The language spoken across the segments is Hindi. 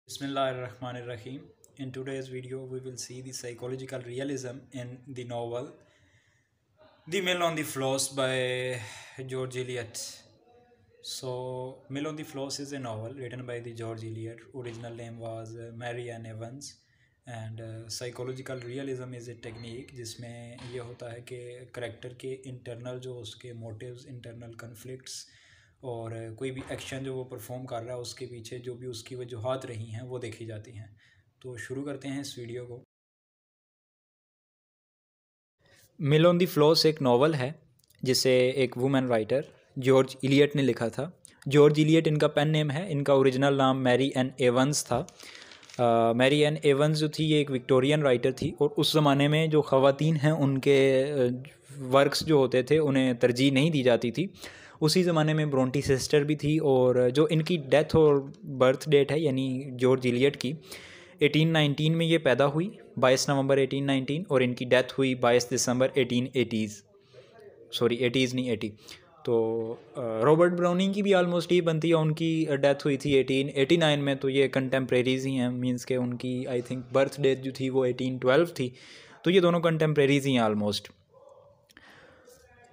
Bismillahirrahmanirrahim. In today's video, we will see the psychological realism in the novel The Mill on the Floss by George Eliot. So, Mill on the Floss is a novel written by the George Eliot. Original name was Mary Ann Evans. And psychological realism is a technique जिसमें ये होता है कि करेक्टर के इंटरनल जो उसके मोटिव्स, इंटरनल कन्फ्लिक्ट्स और कोई भी एक्शन जो वो परफॉर्म कर रहा है उसके पीछे जो भी उसकी वजूहात रही हैं वो देखी जाती हैं। तो शुरू करते हैं इस वीडियो को। मिल ऑन द फ्लोस एक नावल है जिसे एक वुमेन राइटर जॉर्ज इलियट ने लिखा था। जॉर्ज इलियट इनका पेन नेम है। इनका ओरिजिनल नाम मैरी एन एवंस था। मैरी एन एवंस जो थी ये एक विक्टोरियन राइटर थी और उस ज़माने में जो ख़वातीन हैं उनके वर्क्स जो होते थे उन्हें तरजीह नहीं दी जाती थी। उसी ज़माने में ब्रोंटी सिस्टर भी थी और जो इनकी डेथ और बर्थ डेट है यानी जॉर्ज इलियट की 1819 में ये पैदा हुई 22 नवंबर 1819 और इनकी डेथ हुई 22 दिसंबर 1880s। सॉरी 80s नहीं 80। तो रॉबर्ट ब्राउनिंग की भी आलमोस्ट ही बनती है, उनकी डेथ हुई थी 1889 में। तो ये कंटेम्प्रेरीज़ ही हैं, मींस के उनकी आई थिंक बर्थ डेट जो थी वो 1812 थी। तो ये दोनों कंटेम्प्रेरीज़ ही हैं आलमोस्ट।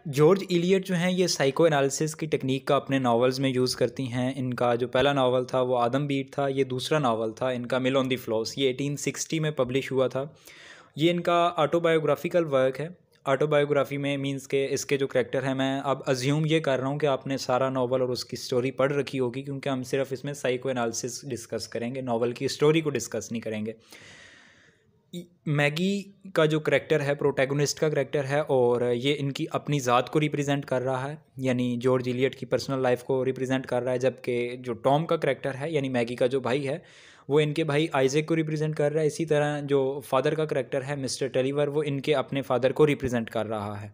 जॉर्ज इलियट जो हैं ये साइको एनालिसिस की टेक्निक का अपने नावल्स में यूज़ करती हैं। इनका जो पहला नावल था वो आदम बीट था। ये दूसरा नावल था इनका मिल ऑन द फ्लोस, ये 1860 में पब्लिश हुआ था। ये इनका ऑटोबायोग्राफिकल वर्क है। ऑटोबायोग्राफी में मींस के इसके जो करैक्टर हैं, मैं अब अज्यूम ये कर रहा हूँ कि आपने सारा नावल और उसकी स्टोरी पढ़ रखी होगी क्योंकि हम सिर्फ इसमें साइको एनालिसिस डिस्कस करेंगे, नावल की स्टोरी को डिस्कस नहीं करेंगे। मैगी का जो करैक्टर है प्रोटैगनिस्ट का करैक्टर है और ये इनकी अपनी ज़ात को रिप्रेजेंट कर रहा है, यानी जॉर्ज इलियट की पर्सनल लाइफ को रिप्रेजेंट कर रहा है। जबकि जो टॉम का करैक्टर है यानी मैगी का जो भाई है वो इनके भाई आइजैक को रिप्रेजेंट कर रहा है। इसी तरह जो फादर का करैक्टर है मिस्टर टेलीवर वो इनके अपने फादर को रिप्रेजेंट कर रहा है।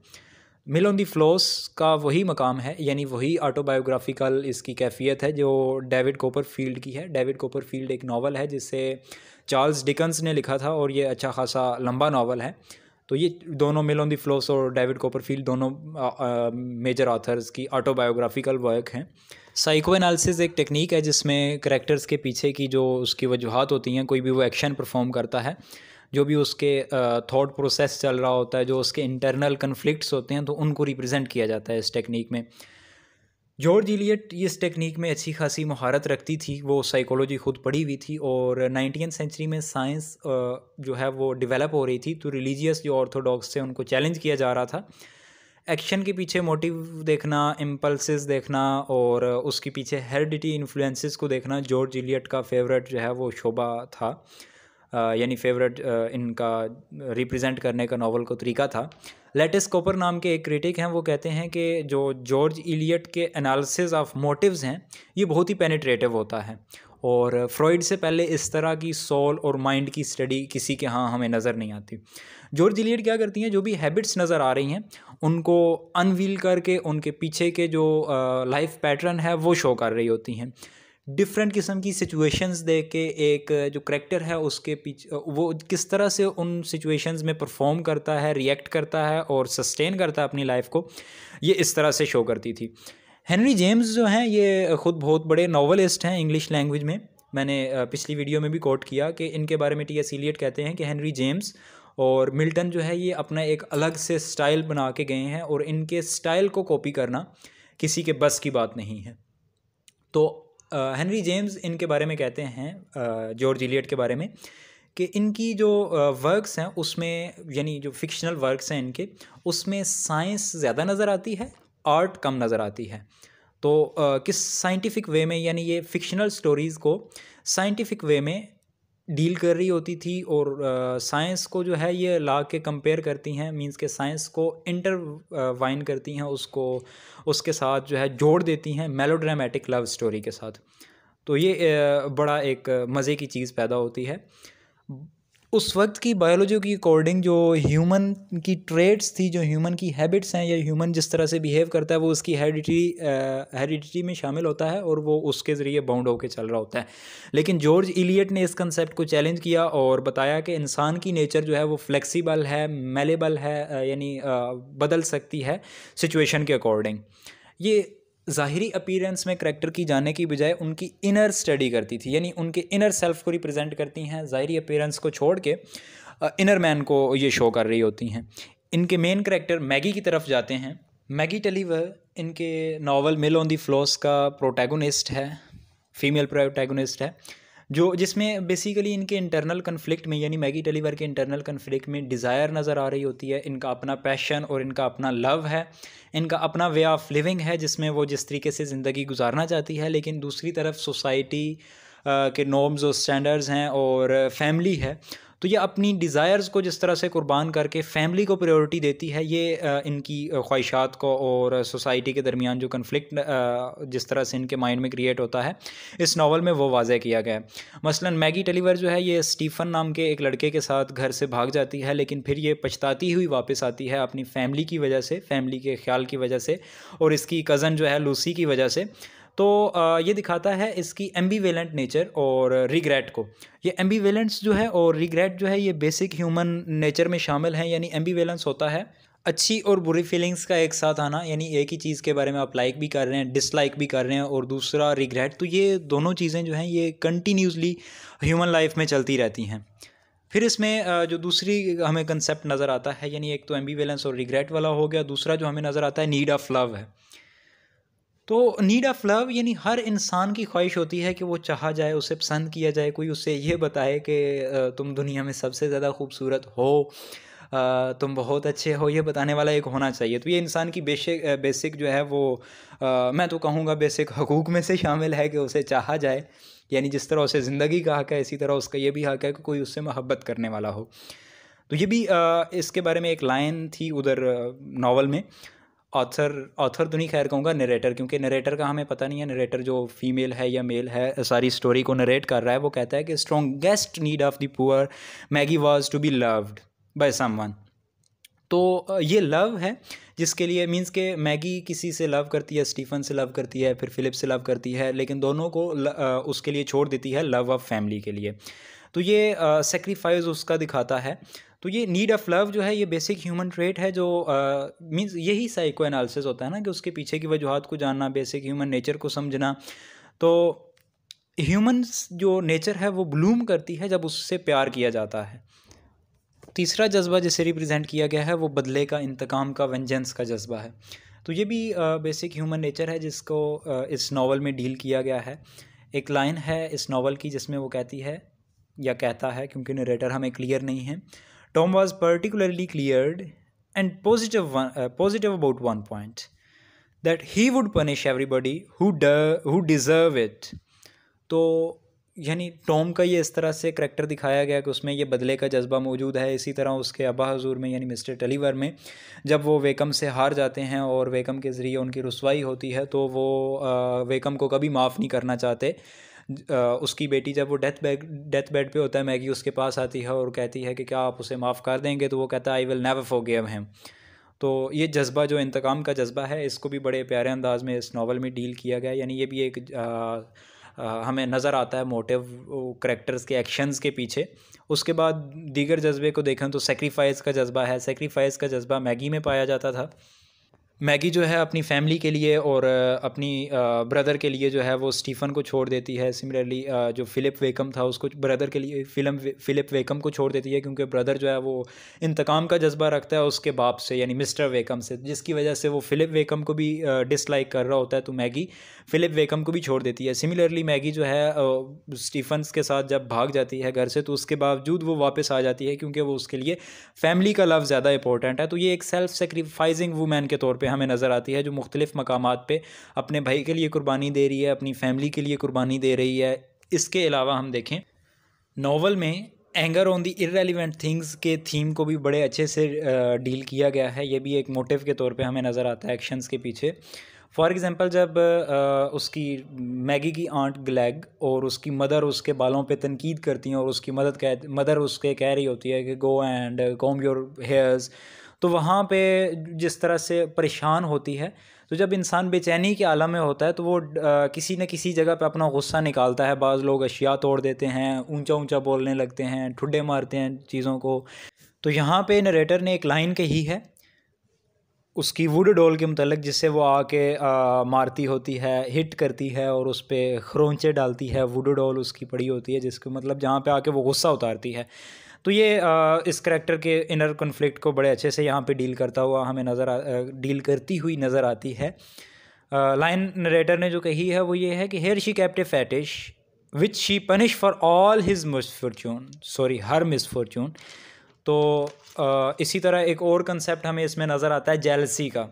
मिल ऑन दी फ्लोस का वही मकाम है, यानी वही ऑटोबायोग्राफिकल इसकी कैफियत है जो डेविड कोपरफील्ड की है। डेविड कोपरफील्ड एक नावल है जिसे चार्ल्स डिकन्स ने लिखा था और ये अच्छा खासा लंबा नावल है। तो ये दोनों मिल ऑन दी फ्लोस और डेविड कोपरफील्ड दोनों मेजर ऑथर्स की ऑटोबायोग्राफिकल वर्क हैं। साइको एनालिसिस एक टेक्निक है जिसमें करैक्टर्स के पीछे की जो उसकी वजूहात होती हैं, कोई भी वो एक्शन परफॉर्म करता है, जो भी उसके थॉट प्रोसेस चल रहा होता है, जो उसके इंटरनल कन्फ्लिक्ट्स होते हैं, तो उनको रिप्रेजेंट किया जाता है इस टेक्निक में। जॉर्ज इलियट इस टेक्निक में अच्छी खासी महारत रखती थी। वो साइकोलॉजी खुद पढ़ी हुई थी और 19वीं सेंचुरी में साइंस जो है वो डेवलप हो रही थी, तो रिलीजियस जो ऑर्थोडॉक्स थे उनको चैलेंज किया जा रहा था। एक्शन के पीछे मोटिव देखना, इम्पल्सेस देखना और उसके पीछे हेरिडिटी इन्फ्लुएंसेस को देखना जॉर्ज इलियट का फेवरेट जो है वो शोबा था, यानी फेवरेट इनका रिप्रेजेंट करने का नावल को तरीका था। लेटिस कॉपर नाम के एक क्रिटिक हैं, वो कहते हैं कि जो जॉर्ज इलियट के एनालिसिस ऑफ मोटिव्स हैं ये बहुत ही पेनिट्रेटिव होता है और फ्रॉइड से पहले इस तरह की सोल और माइंड की स्टडी किसी के यहाँ हमें नज़र नहीं आती। जॉर्ज इलियट क्या करती हैं, जो भी हैबिट्स नज़र आ रही हैं उनको अनवील करके उनके पीछे के जो लाइफ पैटर्न है वो शो कर रही होती हैं। डिफरेंट किस्म की सिचुएशंस देख के एक जो करैक्टर है उसके पीछे वो किस तरह से उन सिचुएशंस में परफॉर्म करता है, रिएक्ट करता है और सस्टेन करता है अपनी लाइफ को, ये इस तरह से शो करती थी। हेनरी जेम्स जो हैं ये ख़ुद बहुत बड़े नावलिस्ट हैं इंग्लिश लैंग्वेज में। मैंने पिछली वीडियो में भी कोट किया कि इनके बारे में टी.एस. इलियट कहते हैं कि हेनरी जेम्स और मिल्टन जो है ये अपना एक अलग से स्टाइल बना के गए हैं और इनके स्टाइल को कॉपी करना किसी के बस की बात नहीं है। तो हेनरी जेम्स इनके बारे में कहते हैं जॉर्ज इलियट के बारे में कि इनकी जो वर्क्स हैं उसमें, यानी जो फिक्शनल वर्क्स हैं इनके, उसमें साइंस ज़्यादा नज़र आती है, आर्ट कम नज़र आती है। तो किस साइंटिफिक वे में, यानी ये फिक्शनल स्टोरीज़ को साइंटिफिक वे में डील कर रही होती थी और साइंस को जो है ये ला के कंपेयर करती हैं, मींस के साइंस को इंटरवाइन करती हैं, उसको उसके साथ जो है जोड़ देती हैं मेलोड्रामेटिक लव स्टोरी के साथ। तो ये बड़ा एक मज़े की चीज़ पैदा होती है। उस वक्त की बायोलॉजी की अकॉर्डिंग जो ह्यूमन की ट्रेड्स थी, जो ह्यूमन की हैबिट्स हैं या ह्यूमन जिस तरह से बिहेव करता है वो उसकी हेरिडिटी में शामिल होता है और वो उसके ज़रिए बाउंड होकर चल रहा होता है। लेकिन जॉर्ज इलियट ने इस कंसेप्ट को चैलेंज किया और बताया कि इंसान की नेचर जो है वो फ्लेक्सिबल है, मेलेबल है, यानी बदल सकती है सिचुएशन के अकॉर्डिंग। ये ज़ाहिरी अपीयरेंस में करैक्टर की जाने की बजाय उनकी इनर स्टडी करती थी, यानी उनके इनर सेल्फ को रिप्रेजेंट करती हैं। ज़ाहिरी अपीयरेंस को छोड़ के इनर मैन को ये शो कर रही होती हैं। इनके मेन करैक्टर मैगी की तरफ जाते हैं। मैगी टलीवर इनके novel mill on the flows का प्रोटैगोनिस्ट है, फीमेल प्रोटैगोनिस्ट है, जो जिसमें बेसिकली इनके इंटरनल कन्फ्लिक्ट में, यानी मैगी टलीवर के इंटरनल कन्फ्लिक्ट में डिज़ायर नज़र आ रही होती है। इनका अपना पैशन और इनका अपना लव है, इनका अपना वे ऑफ लिविंग है जिसमें वो जिस तरीके से ज़िंदगी गुजारना चाहती है, लेकिन दूसरी तरफ सोसाइटी के नॉर्म्स और स्टैंडर्ड्स हैं और फैमिली है। तो ये अपनी डिज़ायर्स को जिस तरह से कुर्बान करके फैमिली को प्रायोरिटी देती है, ये इनकी ख्वाहिशात को और सोसाइटी के दरमियान जो कन्फ्लिक्ट जिस तरह से इनके माइंड में क्रिएट होता है, इस नावल में वो वाज़े किया गया है। मसलन मैगी टलीवर जो है ये स्टीफ़न नाम के एक लड़के के साथ घर से भाग जाती है, लेकिन फिर ये पछताती हुई वापस आती है अपनी फैमिली की वजह से, फैमिली के ख्याल की वजह से, और इसकी कज़न जो है लूसी की वजह से। तो ये दिखाता है इसकी एम्बीवेलेंट नेचर और रिग्रेट को। ये एम्बीवेलेंस जो है और रिग्रेट जो है ये बेसिक ह्यूमन नेचर में शामिल हैं। यानी एम्बीवेलेंस होता है अच्छी और बुरी फीलिंग्स का एक साथ आना, यानी एक ही चीज़ के बारे में आप लाइक भी कर रहे हैं, डिसलाइक भी कर रहे हैं, और दूसरा रिग्रेट। तो ये दोनों चीज़ें जो हैं ये कंटिन्यूसली ह्यूमन लाइफ में चलती रहती हैं। फिर इसमें जो दूसरी हमें कंसेप्ट नज़र आता है, यानी एक तो एम्बीवेलेंस और रिग्रेट वाला हो गया, दूसरा जो हमें नज़र आता है नीड ऑफ लव है। तो नीड ऑफ लव यानी हर इंसान की ख्वाहिश होती है कि वो चाहा जाए, उसे पसंद किया जाए, कोई उससे ये बताए कि तुम दुनिया में सबसे ज़्यादा खूबसूरत हो, तुम बहुत अच्छे हो, ये बताने वाला एक होना चाहिए। तो ये इंसान की बेसिक जो है वो मैं तो कहूँगा बेसिक हकूक़ में से शामिल है कि उसे चाहा जाए। यानी जिस तरह उसे ज़िंदगी का हक़ है, इसी तरह उसका ये भी हक़ है कि कोई उससे मोहब्बत करने वाला हो। तो ये भी इसके बारे में एक लाइन थी उधर नावल में। ऑथर तो नहीं खैर कहूँगा, नरेटर, क्योंकि नरेटर का हमें पता नहीं है, नरेटर जो फीमेल है या मेल है सारी स्टोरी को नरेट कर रहा है, वो कहता है कि strongest need of the poor Maggie was to be loved by someone. तो ये लव है जिसके लिए मींस के मैगी किसी से लव करती है, स्टीफन से लव करती है, फिर फिलिप से लव करती है, लेकिन दोनों को उसके लिए छोड़ देती है लव ऑफ फैमिली के लिए। तो ये सेक्रीफाइस उसका दिखाता है। तो ये नीड ऑफ लव जो है ये बेसिक ह्यूमन ट्रेट है, जो मींस यही साइको एनालिसिस होता है ना, कि उसके पीछे की वजूहात को जानना, बेसिक ह्यूमन नेचर को समझना। तो ह्यूमन्स जो नेचर है वो ब्लूम करती है जब उससे प्यार किया जाता है। तीसरा जज्बा जिसे रिप्रेजेंट किया गया है वो बदले का, इंतकाम का, वेंजेंस का जज्बा है। तो ये भी बेसिक ह्यूमन नेचर है जिसको इस नावल में डील किया गया है। एक लाइन है इस नावल की जिसमें वो कहती है या कहता है, क्योंकि नरेटर हमें क्लियर नहीं है, Tom was particularly cleared and positive about one point, that he would punish everybody who deserve it. तो यानी टॉम का ये इस तरह से करैक्टर दिखाया गया कि उसमें ये बदले का जज्बा मौजूद है। इसी तरह उसके अब्बा हजूर में यानी मिस्टर टलीवर में, जब वो वेकम से हार जाते हैं और वेकम के ज़रिए उनकी रुसवाई होती है, तो वो वेकम को कभी माफ़ नहीं करना चाहते। उसकी बेटी जब वो डेथ बेड पे होता है, मैगी उसके पास आती है और कहती है कि क्या आप उसे माफ़ कर देंगे, तो वो कहता है I will never forgive him. तो ये जज्बा जो इंतकाम का जज्बा है, इसको भी बड़े प्यारे अंदाज में इस नावल में डील किया गया। यानी ये भी एक हमें नज़र आता है मोटिव करैक्टर्स के एक्शंस के पीछे। उसके बाद दीगर जज्बे को देखें तो सेक्रीफाइस का जज्बा है। सेक्रीफाइस का जज्बा मैगी में पाया जाता था। मैगी जो है अपनी फैमिली के लिए और अपनी ब्रदर के लिए जो है वो स्टीफ़न को छोड़ देती है। सिमिलरली जो फ़िलिप वेकम था उसको ब्रदर के लिए फ़िलिप वेकम को छोड़ देती है, क्योंकि ब्रदर जो है वो इंतकाम का जज्बा रखता है उसके बाप से यानी मिस्टर वेकम से, जिसकी वजह से वो फ़िलिप वेकम को भी डिसलाइक कर रहा होता है। तो मैगी फ़िलिप वेकम को भी छोड़ देती है। सिमिलरली मैगी जो है स्टीफन्स के साथ जब भाग जाती है घर से, तो उसके बावजूद वो वापस आ जाती है, क्योंकि वो उसके लिए फ़ैमिली का लव ज़्यादा इंपॉर्टेंट है। तो ये एक सेल्फ सेक्रीफाइसिंग वूमेन के तौर पे हमें नज़र आती है, जो मुख्तलिफ़ मकामात पे अपने भाई के लिए कुर्बानी दे रही है, अपनी फैमिली के लिए कुर्बानी दे रही है। इसके अलावा हम देखें नावल में anger on the irrelevant things के थीम को भी बड़े अच्छे से डील किया गया है। ये भी एक मोटिव के तौर पे हमें नज़र आता है एक्शंस के पीछे। फॉर एग्ज़ाम्पल जब उसकी मैगी की आंट ग्लैग और उसकी मदर उसके बालों पे तनकीद करती हैं और उसकी मदर उसके कह रही होती है कि go and comb your hairs, तो वहाँ पे जिस तरह से परेशान होती है, तो जब इंसान बेचैनी के आलम में होता है तो वो किसी न किसी जगह पे अपना गुस्सा निकालता है। बाज़ लोग अशिया तोड़ देते हैं, ऊंचा ऊंचा बोलने लगते हैं, ठुड्डे मारते हैं चीज़ों को। तो यहाँ पे नरेटर ने एक लाइन कही है उसकी वुड डॉल के मुतल्लिक, जिससे वो आके मारती होती है, हिट करती है और उस पर खरोंचे डालती है। वुड डॉल उसकी पड़ी होती है, जिसको मतलब जहाँ पे आके वो गुस्सा उतारती है। तो ये इस करैक्टर के इनर कॉन्फ्लिक्ट को बड़े अच्छे से यहाँ पे डील करता हुआ हमें डील करती हुई नज़र आती है। लाइन नरेटर ने जो कही है वो ये है कि here she kept a fetish which she punish for all his misfortune, sorry her misfortune. तो इसी तरह एक और कंसेप्ट हमें इसमें नज़र आता है जेलसी का।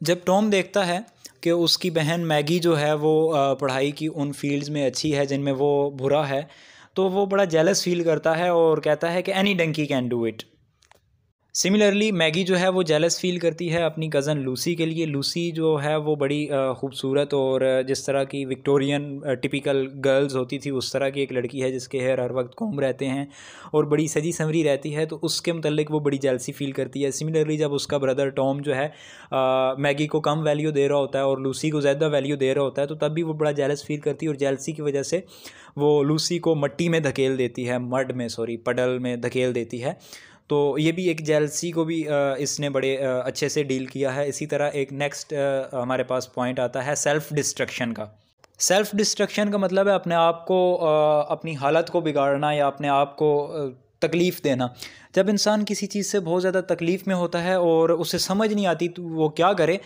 जब टॉम देखता है कि उसकी बहन मैगी जो है वो पढ़ाई की उन फील्ड्स में अच्छी है जिनमें वो बुरा है, तो वो बड़ा जेलस फील करता है और कहता है कि any donkey can do it. Similarly Maggie जो है वो जेलस फील करती है अपनी कज़न लूसी के लिए। लूसी जो है वो बड़ी खूबसूरत और जिस तरह की विक्टोरियन टिपिकल गर्ल्स होती थी उस तरह की एक लड़की है, जिसके हेयर हर वक्त कॉम्ब रहते हैं और बड़ी सजी संवरी रहती है, तो उसके मुतल्लिक वो बड़ी जेलसी फील करती है। सिमिलरली जब उसका ब्रदर टॉम जो है मैगी को कम वैल्यू दे रहा होता है और लूसी को ज़्यादा वैल्यू दे रहा होता है, तो तब भी वो बड़ा जेलस फील करती है और जेलसी की वजह से वो लूसी को मट्टी में धकेल देती है, पडल में धकेल देती है। तो ये भी एक जेलसी को भी इसने बड़े अच्छे से डील किया है। इसी तरह एक नेक्स्ट हमारे पास पॉइंट आता है सेल्फ़ डिस्ट्रक्शन का। सेल्फ़ डिस्ट्रक्शन का मतलब है अपने आप को अपनी हालत को बिगाड़ना या अपने आप को तकलीफ़ देना। जब इंसान किसी चीज़ से बहुत ज़्यादा तकलीफ़ में होता है और उसे समझ नहीं आती तो वो क्या करे,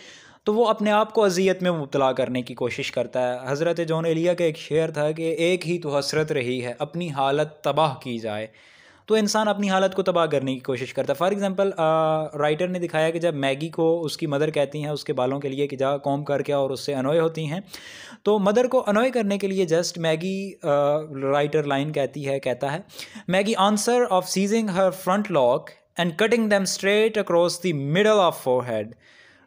तो वो अपने आप को अज़ियत में मुब्तला करने की कोशिश करता है। हज़रत जॉन एलिया का एक शेर था कि एक ही तो हसरत रही है अपनी हालत तबाह की जाए। तो इंसान अपनी हालत को तबाह करने की कोशिश करता है। फॉर एग्ज़ाम्पल राइटर ने दिखाया कि जब मैगी को उसकी मदर कहती हैं उसके बालों के लिए कि जा कॉम्ब करके, और उससे अनोय होती हैं, तो मदर को अनोय करने के लिए जस्ट मैगी राइटर लाइन कहता है Maggie answer of seizing her front lock and cutting them straight across the middle of forehead.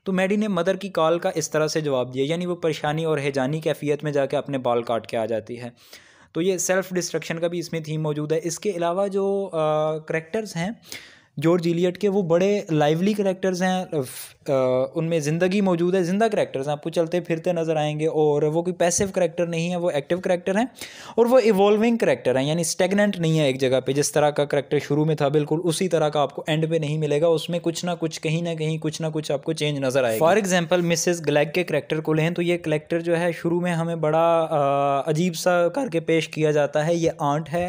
तो मैडी ने मदर की कॉल का इस तरह से जवाब दिया, यानी वो परेशानी और हैजानी कैफियत में जाके अपने बाल काट के आ जाती है। तो ये सेल्फ़ डिस्ट्रक्शन का भी इसमें थीम मौजूद है। इसके अलावा जो करैक्टर्स हैं जॉर्ज इलियट के, वो बड़े लाइवली करैक्टर्स हैं, उनमें ज़िंदगी मौजूद है, ज़िंदा करैक्टर्स हैं, आपको चलते फिरते नज़र आएंगे। और वो कोई पैसिव करैक्टर नहीं है, वो एक्टिव करैक्टर हैं और वो इवॉल्विंग करैक्टर हैं, यानी स्टेगनेंट नहीं है एक जगह पे। जिस तरह का करैक्टर शुरू में था बिल्कुल उसी तरह का आपको एंड पे नहीं मिलेगा, उसमें कुछ ना कुछ कहीं ना कहीं कुछ ना कुछ आपको चेंज नज़र आएगा। फॉर एग्जाम्पल मिसेस ग्लैग के करैक्टर को लें तो ये करैक्टर जो है शुरू में हमें बड़ा अजीब सा करके पेश किया जाता है। ये आंट है,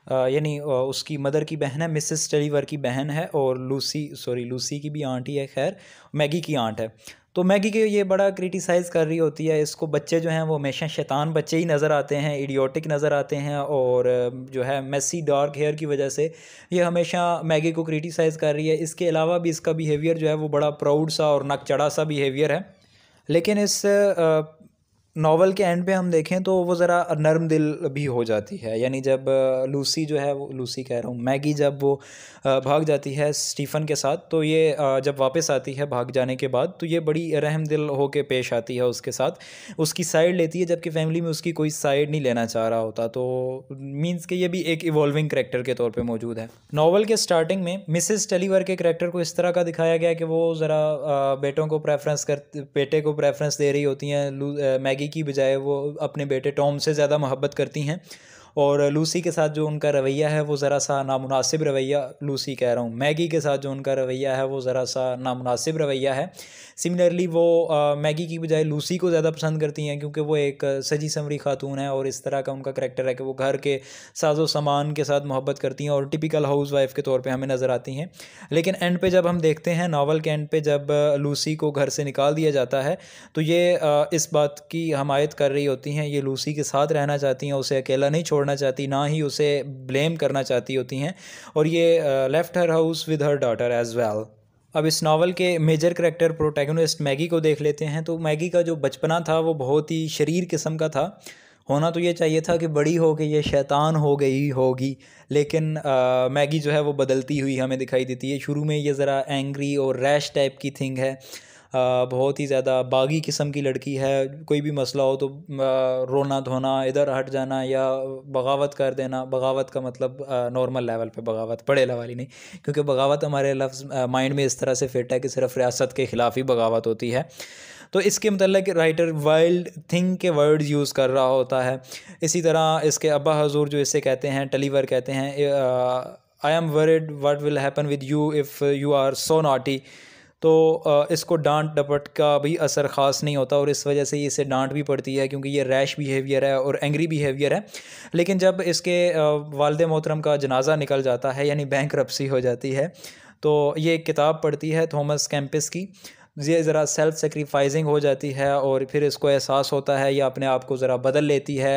यानी उसकी मदर की बहन है, मिसेस टेलीवर की बहन है, और लूसी की भी आंट ही है, खैर मैगी की आंट है। तो मैगी के ये बड़ा क्रिटिसाइज़ कर रही होती है इसको। बच्चे जो हैं वो हमेशा शैतान बच्चे ही नज़र आते हैं, इडियोटिक नज़र आते हैं, और जो है मेसी डार्क हेयर की वजह से ये हमेशा मैगी को क्रिटिसाइज़ कर रही है। इसके अलावा भी इसका बिहेवियर जो है वो बड़ा प्राउड सा और नकचढ़ा सा बिहेवियर है। लेकिन इस नावल के एंड पे हम देखें तो वो ज़रा नर्म दिल भी हो जाती है, यानी जब लूसी जो है वो लूसी कह रहा हूँ मैगी जब वो भाग जाती है स्टीफ़न के साथ, तो ये जब वापस आती है भाग जाने के बाद, तो ये बड़ी रहम दिल होके पेश आती है उसके साथ, उसकी साइड लेती है, जबकि फैमिली में उसकी कोई साइड नहीं लेना चाह रहा होता। तो मीन्स कि ये भी एक इवॉल्विंग करेक्टर के तौर पे मौजूद है। नावल के स्टार्टिंग में मिसेस टेलीवर के करेक्टर को इस तरह का दिखाया गया कि वो ज़रा बेटे को प्रेफरेंस दे रही होती हैं मैगी की बजाय, वो अपने बेटे टॉम से ज़्यादा मोहब्बत करती हैं, और लूसी के साथ जो उनका रवैया है वो ज़रा सा नामुनासिब रवैया, लूसी कह रहा हूँ, मैगी के साथ जो उनका रवैया है वो ज़रा सा नामुनासिब रवैया है। सिमिलरली वो मैगी की बजाय लूसी को ज़्यादा पसंद करती हैं, क्योंकि वो एक सजी संवरी खातून है और इस तरह का उनका करैक्टर है कि वो घर के साजो सामान के साथ मोहब्बत करती हैं और टिपिकल हाउस वाइफ के तौर पे हमें नज़र आती हैं। लेकिन एंड पे जब हम देखते हैं नावल के एंड पे जब लूसी को घर से निकाल दिया जाता है, तो ये इस बात की हमायत कर रही होती हैं, ये लूसी के साथ रहना चाहती हैं, उसे अकेला नहीं छोड़ना चाहती, ना ही उसे ब्लेम करना चाहती होती हैं, और ये left her house with her daughter as well. अब इस नावल के मेजर करैक्टर प्रोटैगनिस्ट मैगी को देख लेते हैं। तो मैगी का जो बचपना था वो बहुत ही शरीर किस्म का था। होना तो ये चाहिए था कि बड़ी हो के ये शैतान हो गई होगी, लेकिन मैगी जो है वो बदलती हुई हमें दिखाई देती है। शुरू में ये ज़रा एंग्री और रैश टाइप की थिंग है, बहुत ही ज़्यादा बागी किस्म की लड़की है। कोई भी मसला हो तो रोना धोना, इधर हट जाना या बगावत कर देना। बगावत का मतलब नॉर्मल लेवल पे बगावत, बड़े लेवल ही नहीं, क्योंकि बगावत हमारे लफ्ज़ माइंड में इस तरह से फिट है कि सिर्फ रियासत के ख़िलाफ़ ही बगावत होती है। तो इसके मतलब राइटर वाइल्ड थिंग के वर्ड यूज़ कर रहा होता है। इसी तरह इसके अब्बा हजूर जो इसे कहते हैं, टलीवर कहते हैं, I am worried what will happen with you if you are so naughty. तो इसको डांट डपट का भी असर ख़ास नहीं होता और इस वजह से इसे डांट भी पड़ती है क्योंकि ये रैश बिहेवियर है और एंग्री बिहेवियर है। लेकिन जब इसके वालिद मोहतरम का जनाजा निकल जाता है यानी बैंकरप्सी हो जाती है, तो ये एक किताब पढ़ती है थॉमस कैंपस की। ये ज़रा सेल्फ़ सेक्रीफाइसिंग हो जाती है और फिर इसको एहसास होता है, या अपने आप को ज़रा बदल लेती है,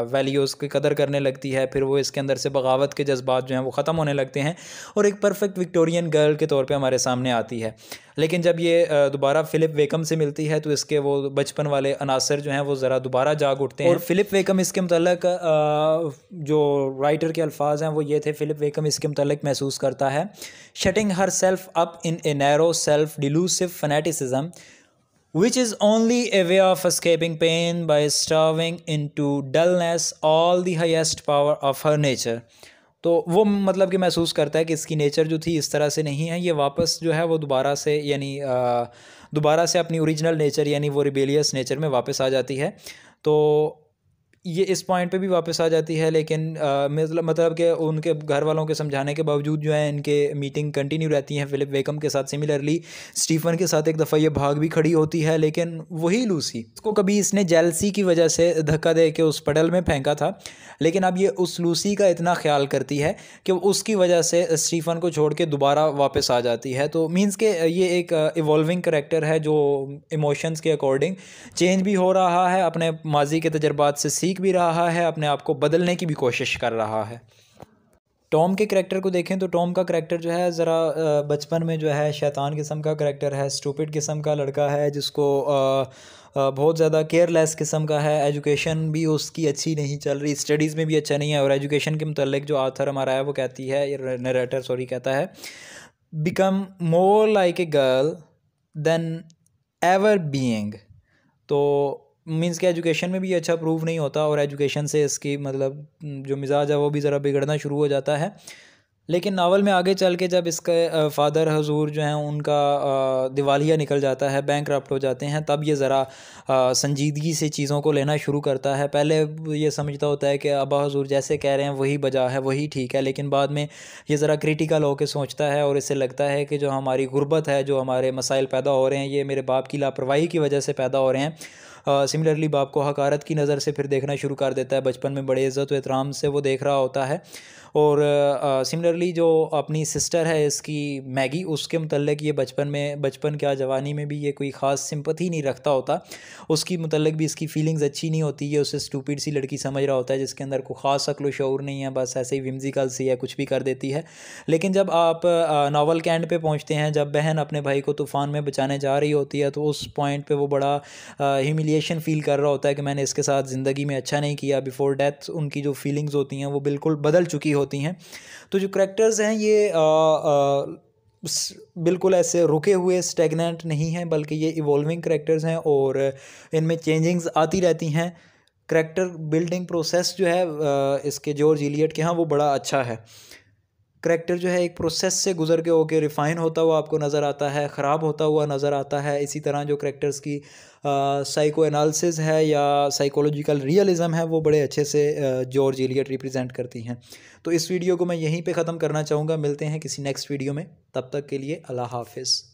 वैल्यूज़ की कदर करने लगती है। फिर वो इसके अंदर से बगावत के जज्बात जो हैं वो ख़त्म होने लगते हैं और एक परफेक्ट विक्टोरियन गर्ल के तौर पे हमारे सामने आती है। लेकिन जब ये दोबारा फ़िलिप वेकम से मिलती है तो इसके वो बचपन वाले अनासर जो हैं वो ज़रा दोबारा जाग उठते हैं। और फ़िलिप वेकम इसके मतलब जो राइटर के अल्फाज हैं वो ये थे, फ़िलिप वेकम इसके मतलब महसूस करता है, shutting herself up in a narrow self delusive fanaticism which is only a way of escaping pain by starving into dullness all the highest power of her nature। तो वो मतलब कि महसूस करता है कि इसकी नेचर जो थी इस तरह से नहीं है, ये वापस जो है वो दोबारा से यानी दोबारा से अपनी ओरिजिनल नेचर यानी वो रिबेलियस नेचर में वापस आ जाती है। तो ये इस पॉइंट पे भी वापस आ जाती है, लेकिन मतलब कि उनके घर वालों के समझाने के बावजूद जो है इनके मीटिंग कंटिन्यू रहती हैं फ़िलिप वेकम के साथ। सिमिलरली स्टीफ़न के साथ एक दफ़ा ये भाग भी खड़ी होती है, लेकिन वही लूसी, उसको कभी इसने जेलसी की वजह से धक्का दे के उस पडल में फेंका था, लेकिन अब ये उस लूसी का इतना ख्याल करती है कि उसकी वजह से स्टीफ़न को छोड़ के दोबारा वापस आ जाती है। तो मीन्स के ये एक इवॉल्विंग करेक्टर है जो इमोशंस के अकॉर्डिंग चेंज भी हो रहा है, अपने माजी के तजर्बात से सीख भी रहा है, अपने आप को बदलने की भी कोशिश कर रहा है। टॉम के करैक्टर को देखें तो टॉम का करैक्टर जो है ज़रा बचपन में जो है शैतान किस्म का करैक्टर है, स्टूपिड किस्म का लड़का है जिसको बहुत ज़्यादा केयरलेस किस्म का है। एजुकेशन भी उसकी अच्छी नहीं चल रही, स्टडीज़ में भी अच्छा नहीं है। और एजुकेशन के मतलब जो आथर हमारा है वो कहती है, नरेटर सॉरी कहता है, become more like a girl then ever being. तो मीन्स के एजुकेशन में भी अच्छा प्रूव नहीं होता और एजुकेशन से इसकी मतलब जो मिजाज है वो भी ज़रा बिगड़ना शुरू हो जाता है। लेकिन नावल में आगे चल के जब इसका फ़ादर हजूर जो हैं उनका दिवालिया निकल जाता है, बैंकरप्ट हो जाते हैं, तब ये ज़रा संजीदगी से चीज़ों को लेना शुरू करता है। पहले ये समझता होता है कि अब्बा हजूर जैसे कह रहे हैं वही बजा है, वही ठीक है, लेकिन बाद में ये ज़रा क्रिटिकल होकर सोचता है और इसे लगता है कि जो हमारी गुर्बत है, जो हमारे मसाइल पैदा हो रहे हैं, ये मेरे बाप की लापरवाही की वजह से पैदा हो रहे हैं। सिमिलरली बाप को हकारत की नज़र से फिर देखना शुरू कर देता है। बचपन में बड़े इज़्ज़त व एहतराम से वो देख रहा होता है। और सिमिलरली जो अपनी सिस्टर है इसकी मैगी, उसके मुतल्लिक ये बचपन क्या जवानी में भी ये कोई ख़ास सिंपथी नहीं रखता होता, उसकी मुतल्लिक भी इसकी फ़ीलिंग्स अच्छी नहीं होती है। उसे स्टूपिड सी लड़की समझ रहा होता है जिसके अंदर कोई ख़ास अक्ल व शऊर नहीं है, बस ऐसे ही विम्जिकल सी है, कुछ भी कर देती है। लेकिन जब आप नावल के एंड पे पहुँचते हैं, जब बहन अपने भाई को तूफ़ान में बचाने जा रही होती है, तो उस पॉइंट पे वो बड़ा ह्यूमिलिएशन फ़ील कर रहा होता है कि मैंने इसके साथ ज़िंदगी में अच्छा नहीं किया। बिफ़ोर डेथ उनकी जो फीलिंग्स होती हैं वो बिल्कुल बदल चुकी होती हैं। तो जो करैक्टर्स हैं ये बिल्कुल ऐसे रुके हुए स्टैग्नेंट नहीं हैं, बल्कि ये इवॉल्विंग करैक्टर्स हैं और इनमें चेंजिंग्स आती रहती हैं। करैक्टर बिल्डिंग प्रोसेस जो है इसके जॉर्ज इलियट के यहाँ वो बड़ा अच्छा है। करैक्टर जो है एक प्रोसेस से गुजर के होके रिफ़ाइन होता हुआ आपको नज़र आता है, ख़राब होता हुआ नज़र आता है। इसी तरह जो करैक्टर्स की साइको एनालिसिस है या साइकोलॉजिकल रियलिज़म है वो बड़े अच्छे से जॉर्ज इलियट रिप्रेजेंट करती हैं। तो इस वीडियो को मैं यहीं पे ख़त्म करना चाहूँगा। मिलते हैं किसी नेक्स्ट वीडियो में, तब तक के लिए अल्लाह हाफ़िज़।